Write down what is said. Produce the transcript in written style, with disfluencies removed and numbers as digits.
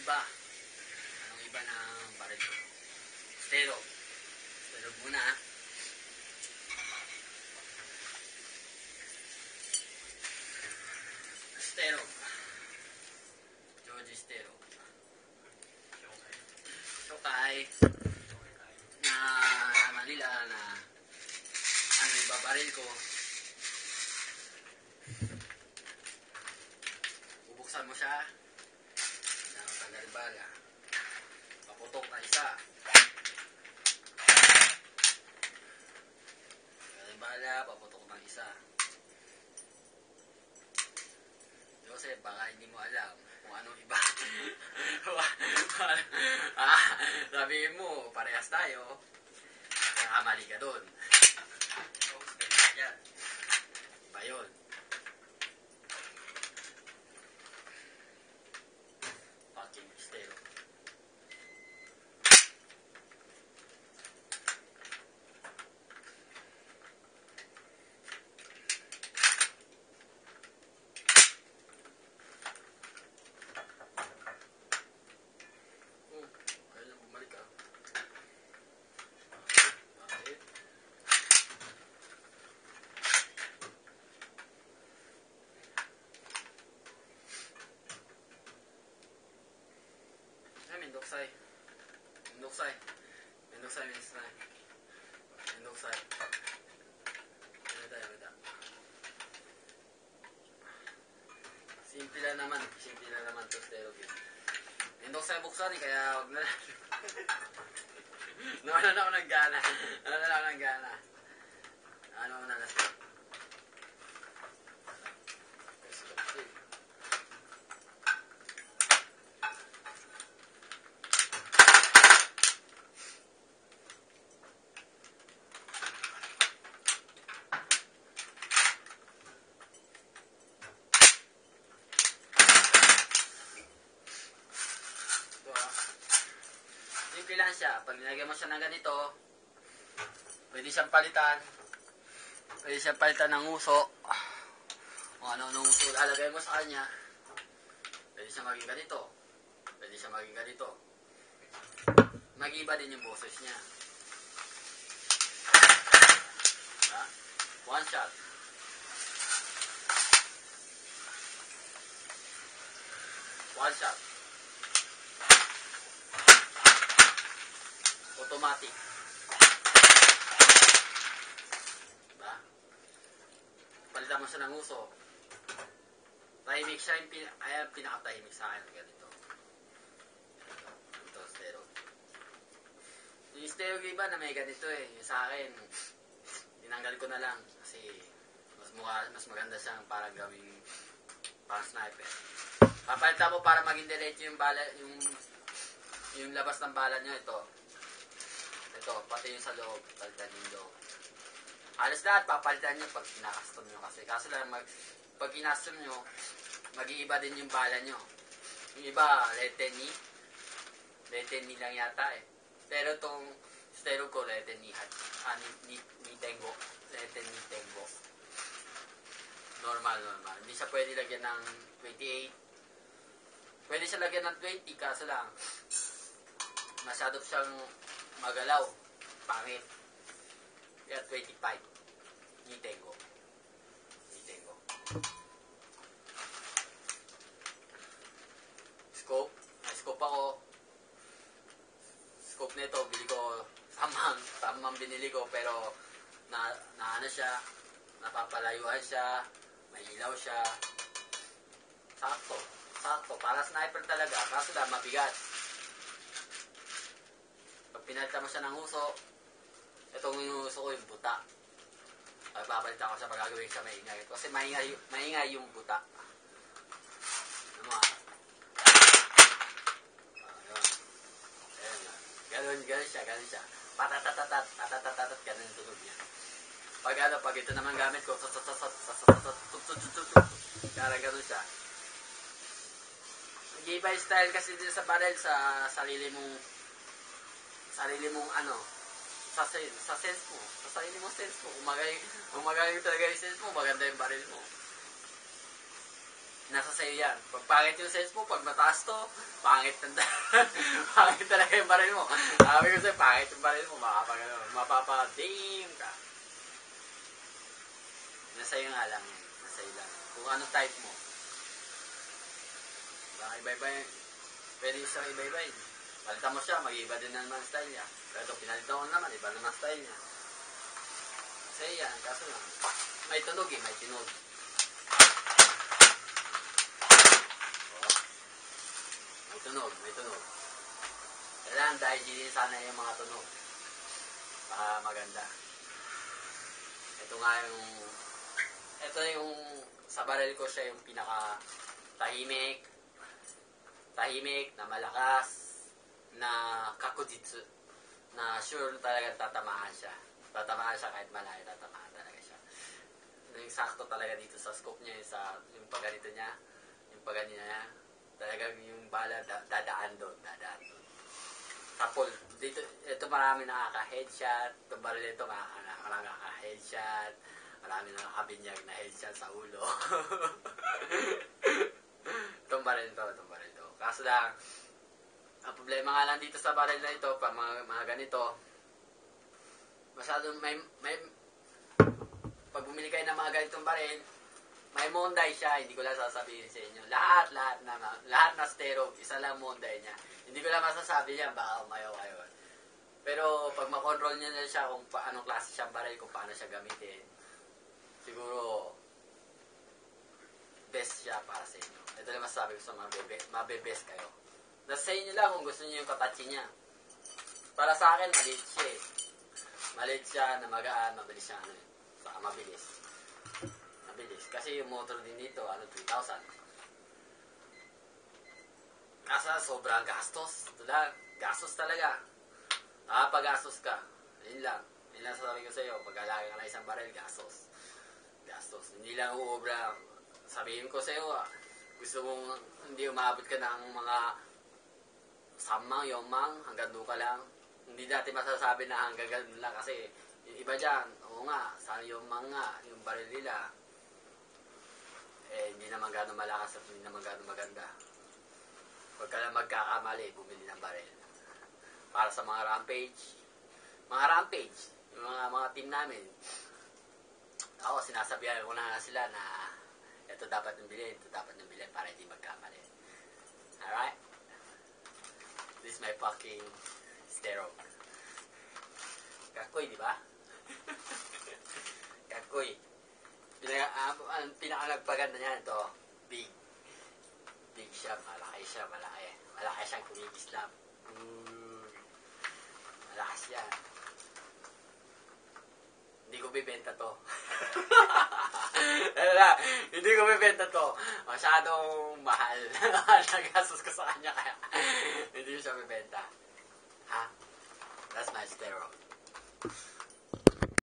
iba? Anong iba ng baril ko? Stero. Stero muna. Stero. George Stero. Shokai. Na Manila na ano iba baril ko. Bubuksan mo siya. Tanggal bala. Paputok na isa. Tanggal bala, paputok na isa. Joseph, baka hindi mo alam kung anong iba. Sabihin mo, parehas tayo. Kaya mali ka dun. Iba yun. Fucking Stero. Mendoksay. Mendoksay. Mendoksay, Mendoksay. Mendoksay. Yameda. Simple lang naman. Simple lang naman to Stero game. Mendoksay buksan eh, kaya huwag na lang. Nawalan ako ng gana. Nawalan ako ng gana. Ano ako na nasa? Simple lang siya. Pag nilagyan mo siya ng ganito, pwede siyang palitan. Pwede siyang palitan ng uso. Kung ano-anong uso lalagay mo sa kanya. Pwede siyang maging ganito. Pwede siyang maging ganito. Mag-iba din yung boses niya. Diba? One shot. One shot. Automatic. Diba? Palitan mo siya ng uso. Tahimik siya yung pinakatahimik sa akin. Ganito. Ito, Stero. Yung Stero iba na may ganito eh. Yung sa akin, tinanggal ko na lang. Kasi mas maganda siyang parang gawing parang sniper. Papalitan mo para maging diretso yung bala, yung labas ng bala nyo. Ito, pati yung sa loob, palitan yung loob. Halos lahat, papalitan nyo pag kinakastom nyo kasi. Kaso lang, pag kinastom nyo, mag-iiba din yung bala nyo. Yung iba, leteni lang yata eh. Pero itong Stero ko, leteni tengo. Leteni tengo. Normal. Hindi siya pwede lagyan ng 28. Pwede siya lagyan ng 20, kaso lang, masyado siyang magalaw. Pangit. Kaya 25. Ni tengo. Scope. May scope ako. Scope nito, bili ko tamang binili ko, pero na ano siya, napapalayuan siya, may ilaw siya. Sakto. Para sniper talaga. Kaso lang, mabigat. Pag pinalitan mo siya ng uso, itong yung uso ko, yung buta. Pag papalitan ko siya, magagawin siya maingay. Kasi maingay yung buta. Ano nga? Ganun siya. Patatatat, ganun yung tunog niya. Pag ito naman gamit ko, parang ganun siya. Mag-iba yung style kasi din sa barrel sa sarili mong ano, sa sense mo. Sa sarili mong sense mo. Kung magaling talaga yung sense mo, maganda yung barrel mo. nasa sa'yo yan. Pag pangit yung sense mo, pag mataas to, pangit pangit talaga yung baril mo. Sabi ko sa'yo, pangit yung baril mo, mapapa-dame ka. Nasa iyo nga lang yan. Nasa iyo lang. Kung ano type mo. Diba, iba-iba yun. Pwede sa iba-iba yun. Palitan mo siya, mag-iba din naman style niya. Pero pinalitan ko naman, iba naman style niya. Kasi yan, kaso lang. May tunog eh, may tunog. May tunog, may tunog. Kailangan dahil din sana yung mga tunog. Para maganda. Ito nga yung... Ito yung... Sa baril ko siya yung pinaka... Tahimik, na malakas, na kakujitsu, na sure talaga tatamaan siya. Tatamaan siya kahit malayo, tatamaan talaga siya. Yung sakto talaga dito sa scope niya, yung pagganito niya, yung pagganito niya, talagang yung bala dadaan doon. Tapos, dito, ito marami nakaka-headshot, itong baril ito marami nakaka-headshot, marami nakakabinyag na headshot sa ulo. Itong baril to. Kaso lang, ang problema nga lang dito sa baril na ito, pag mga ganito, masyadong pag bumili kayo ng mga ganitong baril, may Monday siya, hindi ko lang sasabihin sa inyo. Lahat na stereo, isa lang Monday niya. Hindi ko lang masasabi niya, baka umayaw kayo. Pero pag makontrol niya na siya kung anong klase siyang baril, kung paano siya gamitin, siguro, best siya para sa inyo. Ito lang masasabi ko sa mabe-best kayo. Nasa inyo lang kung gusto niyo yung katachi niya. Para sa akin, maliit siya eh. Maliit siya na magaan, mabilis siya saka mabilis. Kasi yung motor din dito, 3,000. Kasi sobrang gastos. Ito lang, gastos talaga. Pag-gastos ka. Yun lang sasabi ko sa iyo. Pag-alagay ka na isang baril, gastos. Hindi lang uubra. Sabihin ko sa iyo, gusto mong hindi umabot ka ng mga 10, 5, hanggang 2 ka lang. Hindi dati masasabi na hanggang ganun lang kasi yung iba dyan, oo nga, sa yung baril nila, hindi naman gano'ng malakas at hindi naman gano'ng maganda. Huwag ka lang magkakamali, bumili ng baril. Para sa mga rampage, yung mga team namin, ako, sinasabihan ko na sila na ito dapat nang bilhin para hindi magkamali. Alright? This is my fucking stereo. Kakoy, di ba? Kakoy. Ang pinaka-nagpaganda niya ito, big siya, malaki siyang kumikislap. Malakas yan. Hindi ko bibenta to. Hindi ko bibenta to. Masyadong mahal. Nagastos ko sa kanya kaya hindi ko siya bibenta.